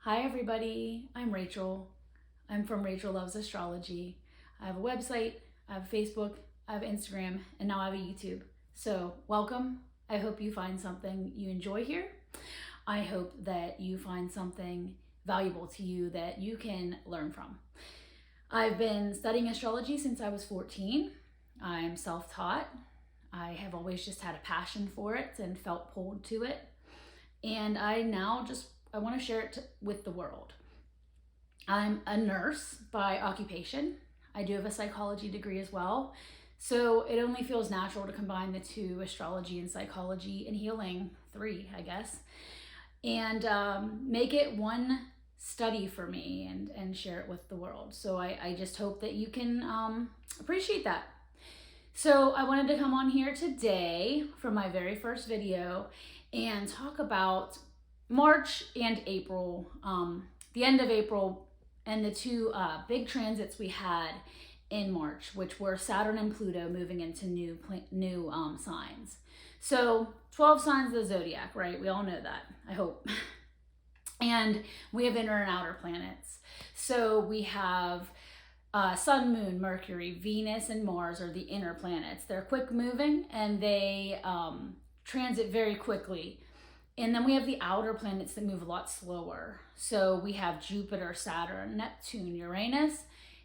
Hi everybody, I'm Rachel. I'm from Rachel Loves Astrology. I have a website, I have Facebook, I have Instagram, and now I have a YouTube. So welcome. I hope you find something you enjoy here. I hope that you find something valuable to you that you can learn from. I've been studying astrology since I was 14. I'm self-taught. I have always just had a passion for it and felt pulled to it. And I want to share it with the world. I'm a nurse by occupation. I do have a psychology degree as well. So it only feels natural to combine the two, astrology and psychology and healing, three, I guess, and make it one study for me and share it with the world. So I just hope that you can appreciate that. So I wanted to come on here today for my very first video and talk about March and April, the end of April, and the two big transits we had in March, which were Saturn and Pluto moving into new signs. So 12 signs of the zodiac, right? We all know that, I hope. And we have inner and outer planets. So we have Sun, Moon, Mercury, Venus, and Mars are the inner planets. They're quick moving and they transit very quickly. And then we have the outer planets that move a lot slower. So we have Jupiter, Saturn, Neptune, Uranus,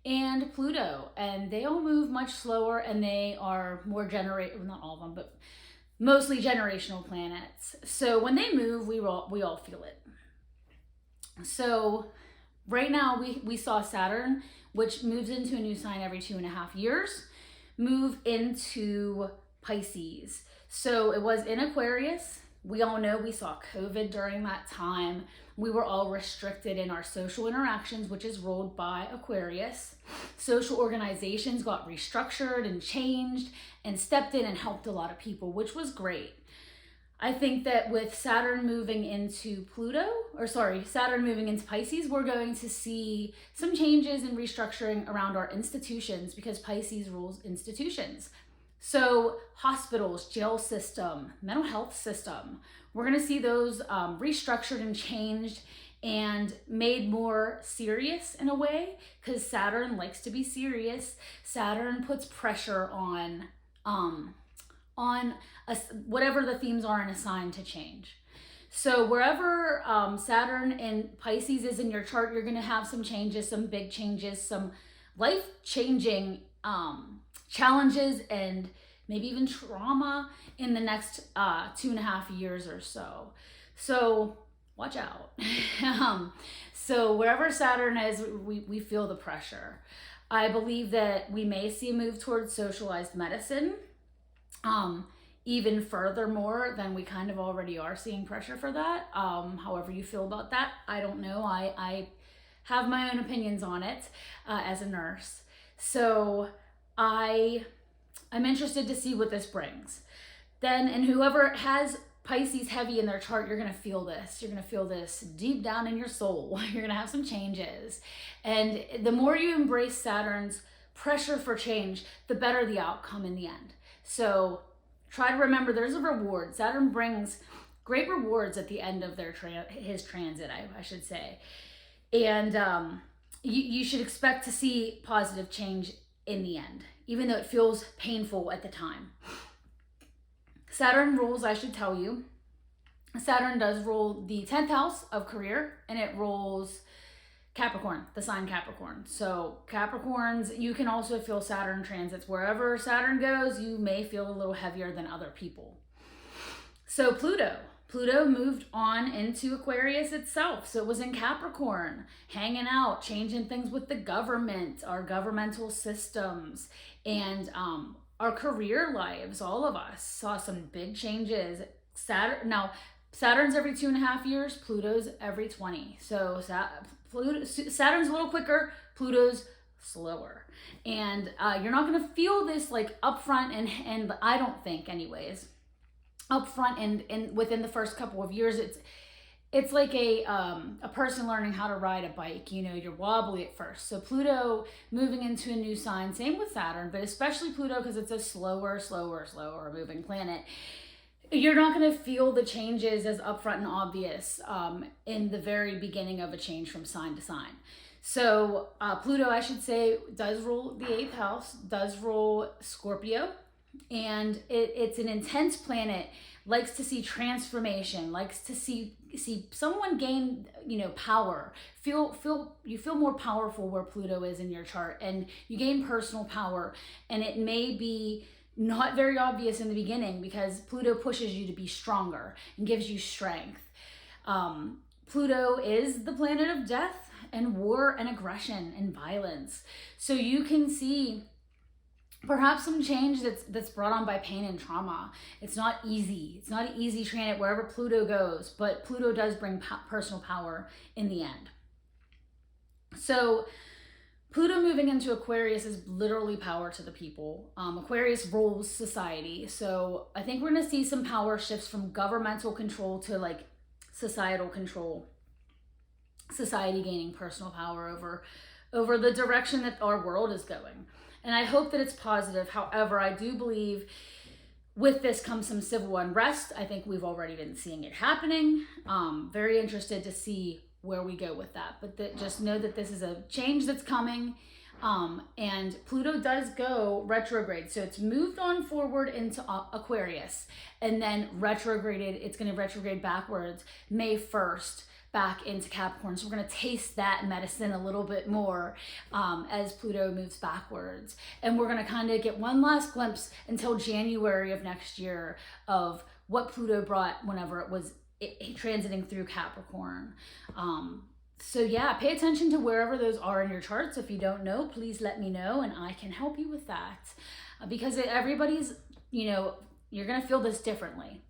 and Pluto. And they all move much slower and they are more not all of them, but mostly generational planets. So when they move, we all feel it. So right now we saw Saturn, which moves into a new sign every 2.5 years, move into Pisces. So it was in Aquarius. We all know we saw COVID during that time. We were all restricted in our social interactions, which is ruled by Aquarius. Social organizations got restructured and changed and stepped in and helped a lot of people, which was great. I think that with Saturn moving into Saturn moving into Pisces, we're going to see some changes and restructuring around our institutions because Pisces rules institutions. So hospitals, jail system, mental health system, we're going to see those restructured and changed and made more serious in a way because Saturn likes to be serious. Saturn puts pressure on whatever the themes are in a sign to change. So wherever Saturn and Pisces is in your chart, you're going to have some changes, some big changes, some life-changing challenges and maybe even trauma in the next 2.5 years or so. So watch out. So wherever Saturn is, we feel the pressure. I believe that we may see a move towards socialized medicine. Even furthermore than we kind of already are seeing pressure for that. However you feel about that, I don't know. I have my own opinions on it as a nurse. So I'm interested to see what this brings. Then, and whoever has Pisces heavy in their chart, you're going to feel this. You're going to feel this deep down in your soul. You're going to have some changes. And the more you embrace Saturn's pressure for change, the better the outcome in the end. So try to remember there's a reward. Saturn brings great rewards at the end of his transit, I should say. And you should expect to see positive change in the end, even though it feels painful at the time. Saturn rules, I should tell you, Saturn does rule the 10th house of career, and it rules Capricorn, the sign Capricorn. So Capricorns, you can also feel Saturn transits. Wherever Saturn goes, you may feel a little heavier than other people. So Pluto moved on into Aquarius itself. So it was in Capricorn, hanging out, changing things with the government, our governmental systems, and our career lives. All of us saw some big changes. Saturn's every 2.5 years, Pluto's every 20. So Saturn's a little quicker, Pluto's slower. And you're not going to feel this like upfront and I don't think anyways, upfront and within the first couple of years. It's like a person learning how to ride a bike. You know, you're wobbly at first. So Pluto moving into a new sign, same with Saturn, but especially Pluto because it's a slower moving planet. you're not going to feel the changes as upfront and obvious in the very beginning of a change from sign to sign. So Pluto, I should say, does rule the 8th house, does rule Scorpio, and it's an intense planet, likes to see transformation, likes to see someone gain, power, you feel more powerful where Pluto is in your chart, and you gain personal power. And it may be not very obvious in the beginning because Pluto pushes you to be stronger and gives you strength. Pluto is the planet of death and war and aggression and violence. So you can see perhaps some change that's brought on by pain and trauma. It's not easy. It's not an easy transit wherever Pluto goes, but Pluto does bring personal power in the end. So Pluto moving into Aquarius is literally power to the people. Aquarius rules society. So I think we're going to see some power shifts from governmental control to like societal control. Society gaining personal power over the direction that our world is going. And I hope that it's positive. However, I do believe with this comes some civil unrest. I think we've already been seeing it happening. Very interested to see where we go with that. But just know that this is a change that's coming. And Pluto does go retrograde. So it's moved on forward into Aquarius and then retrograded. It's going to retrograde backwards May 1st. Back into Capricorn. So we're going to taste that medicine a little bit more as Pluto moves backwards. And we're going to kind of get one last glimpse until January of next year of what Pluto brought whenever it was transiting through Capricorn. So yeah, pay attention to wherever those are in your charts. If you don't know, please let me know and I can help you with that. Because everybody's, you're going to feel this differently.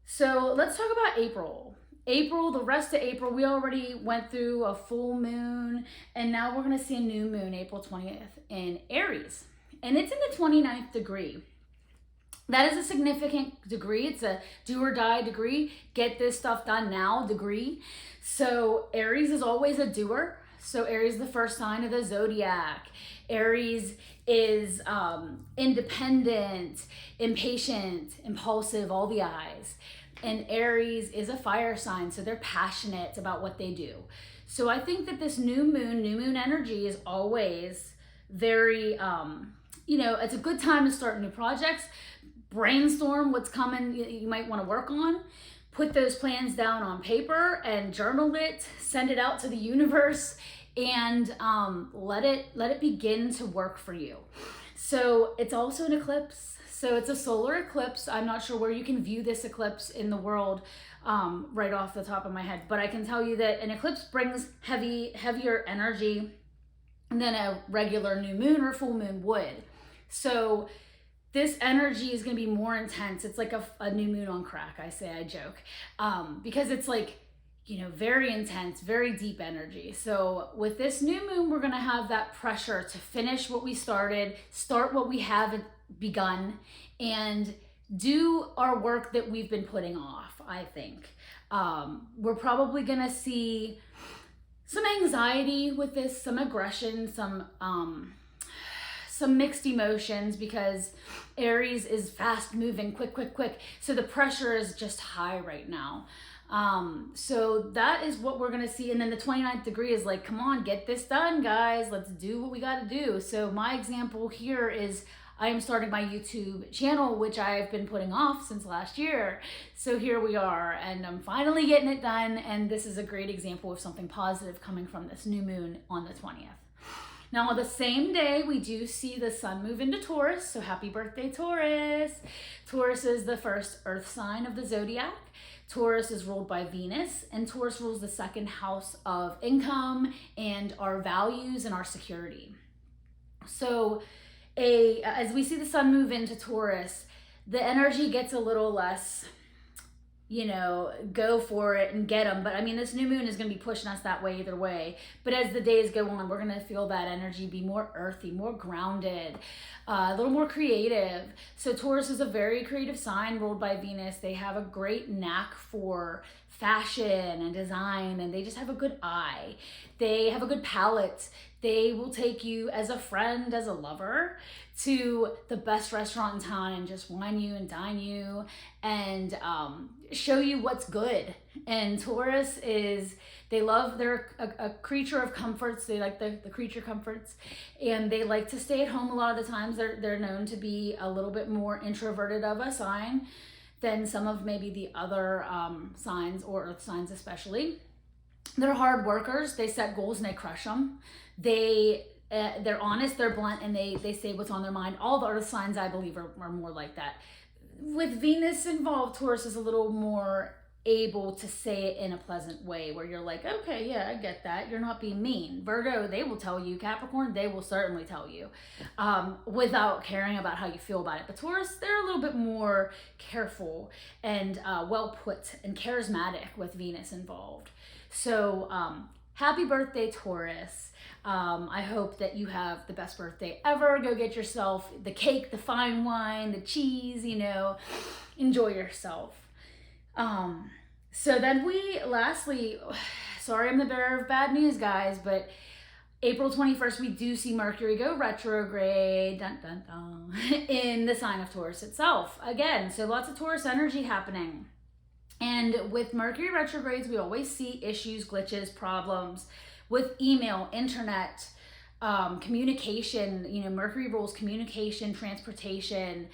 So let's talk about April. The rest of April, we already went through a full moon, and now we're going to see a new moon, April 20th, in Aries. And it's in the 29th degree. That is a significant degree. It's a do or die degree. Get this stuff done now degree. So Aries is always a doer. So Aries is the first sign of the zodiac. Aries is independent, impatient, impulsive, all the I's. And Aries is a fire sign, so they're passionate about what they do. So I think that this new moon energy is always very, it's a good time to start new projects, brainstorm what's coming you might want to work on, put those plans down on paper and journal it, send it out to the universe, and let it begin to work for you. So it's also an eclipse. So it's a solar eclipse. I'm not sure where you can view this eclipse in the world right off the top of my head, but I can tell you that an eclipse brings heavier energy than a regular new moon or full moon would. So this energy is going to be more intense. It's like a new moon on crack, I joke, because it's like, very intense, very deep energy. So with this new moon, we're going to have that pressure to finish what we started, start what we haven't begun, and do our work that we've been putting off, I think. We're probably going to see some anxiety with this, some aggression, some mixed emotions, because Aries is fast moving, quick. So the pressure is just high right now. So that is what we're going to see. And then the 29th degree is like, come on, get this done, guys. Let's do what we got to do. So my example here is I am starting my YouTube channel, which I've been putting off since last year. So here we are, and I'm finally getting it done. And this is a great example of something positive coming from this new moon on the 20th. Now, on the same day, we do see the sun move into Taurus. So happy birthday, Taurus. Taurus is the first earth sign of the zodiac. Taurus is ruled by Venus, and Taurus rules the second house of income and our values and our security. So as we see the sun move into Taurus, the energy gets a little less, go for it and get them. But I mean, this new moon is going to be pushing us that way either way. But as the days go on, we're going to feel that energy be more earthy, more grounded, a little more creative. So Taurus is a very creative sign ruled by Venus. They have a great knack for fashion and design, and they just have a good eye. They have a good palate. They will take you as a friend, as a lover, to the best restaurant in town and just wine you and dine you and show you what's good. And Taurus is, they're a creature of comforts. They like the creature comforts, and they like to stay at home a lot of the times. They're known to be a little bit more introverted of a sign than some of maybe the other signs, or earth signs especially. They're hard workers. They set goals and they crush them. They're honest, they're blunt, and they say what's on their mind. All the earth signs, I believe, are more like that. With Venus involved, Taurus is a little more able to say it in a pleasant way, where you're like, okay, yeah, I get that. You're not being mean. Virgo, they will tell you. Capricorn, they will certainly tell you, without caring about how you feel about it. But Taurus, they're a little bit more careful and well put and charismatic with Venus involved. So happy birthday, Taurus. I hope that you have the best birthday ever. Go get yourself the cake, the fine wine, the cheese, enjoy yourself. So then lastly, sorry I'm the bearer of bad news, guys, but April 21st, we do see Mercury go retrograde, dun, dun, dun, in the sign of Taurus itself. Again, so lots of Taurus energy happening. And with Mercury retrogrades, we always see issues, glitches, problems with email, internet, communication. Mercury rules communication, transportation,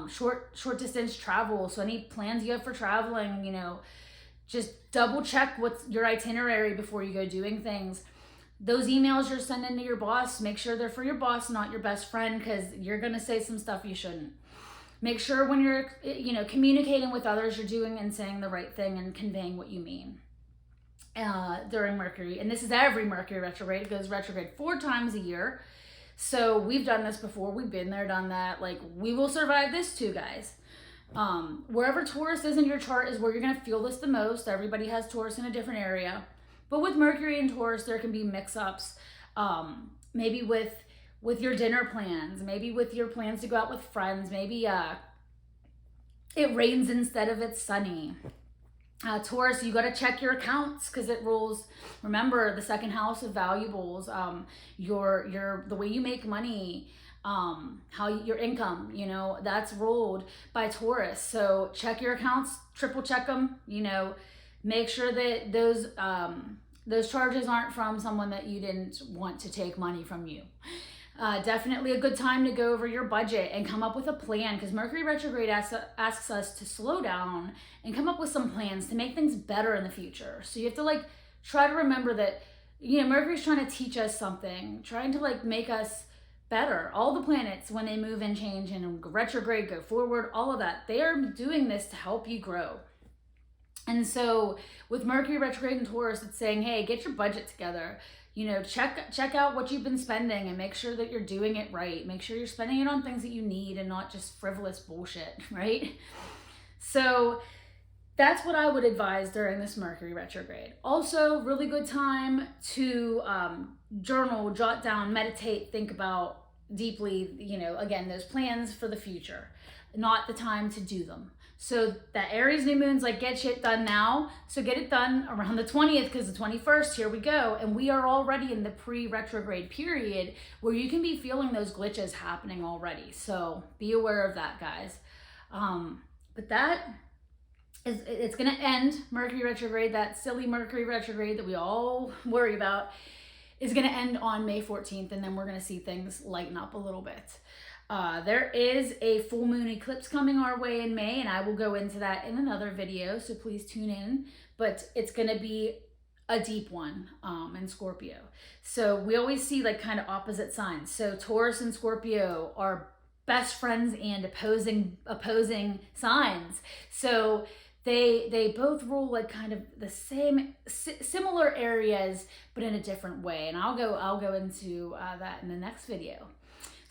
short distance travel. So any plans you have for traveling, just double check what's your itinerary before you go doing things. Those emails you're sending to your boss, make sure they're for your boss, not your best friend, because you're gonna say some stuff you shouldn't. Make sure when you're, communicating with others, you're doing and saying the right thing and conveying what you mean during Mercury. And this is every Mercury retrograde. It goes retrograde 4 times a year. So we've done this before. We've been there, done that. Like, we will survive this too, guys. Wherever Taurus is in your chart is where you're going to feel this the most. Everybody has Taurus in a different area. But with Mercury and Taurus, there can be mix-ups. Maybe with your dinner plans, maybe with your plans to go out with friends, maybe it rains instead of it's sunny. Taurus, you got to check your accounts because it rules, remember, the second house of valuables, the way you make money, your income, that's ruled by Taurus. So check your accounts, triple check them, make sure that those charges aren't from someone that you didn't want to take money from you. Definitely a good time to go over your budget and come up with a plan, because Mercury retrograde asks us to slow down and come up with some plans to make things better in the future. So you have to try to remember that, Mercury's trying to teach us something, trying to make us better. All the planets, when they move and change and retrograde, go forward, all of that, they are doing this to help you grow. And so with Mercury retrograde in Taurus, it's saying, hey, get your budget together. Check out what you've been spending and make sure that you're doing it right. Make sure you're spending it on things that you need and not just frivolous bullshit, right? So that's what I would advise during this Mercury retrograde. Also, really good time to journal, jot down, meditate, think about deeply, again, those plans for the future, not the time to do them. So that Aries new moon's get shit done now. So get it done around the 20th, because the 21st, here we go. And we are already in the pre-retrograde period where you can be feeling those glitches happening already. So be aware of that, guys. But it's going to end. Mercury retrograde, that silly Mercury retrograde that we all worry about, is going to end on May 14th. And then we're going to see things lighten up a little bit. There is a full moon eclipse coming our way in May, and I will go into that in another video, so please tune in. But it's going to be a deep one in Scorpio. So we always see kind of opposite signs. So Taurus and Scorpio are best friends and opposing signs. So they both rule kind of the same, similar areas, but in a different way. And I'll go into that in the next video.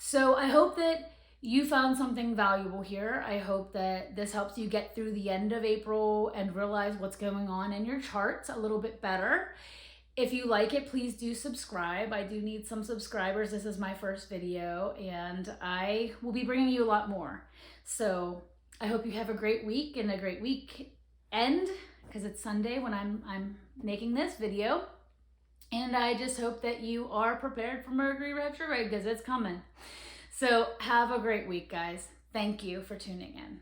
So I hope that you found something valuable here. I hope that this helps you get through the end of April and realize what's going on in your charts a little bit better. If you like it, please do subscribe. I do need some subscribers. This is my first video, and I will be bringing you a lot more. So I hope you have a great week and a great weekend, because it's Sunday when I'm making this video. And I just hope that you are prepared for Mercury retrograde, because it's coming. So have a great week, guys. Thank you for tuning in.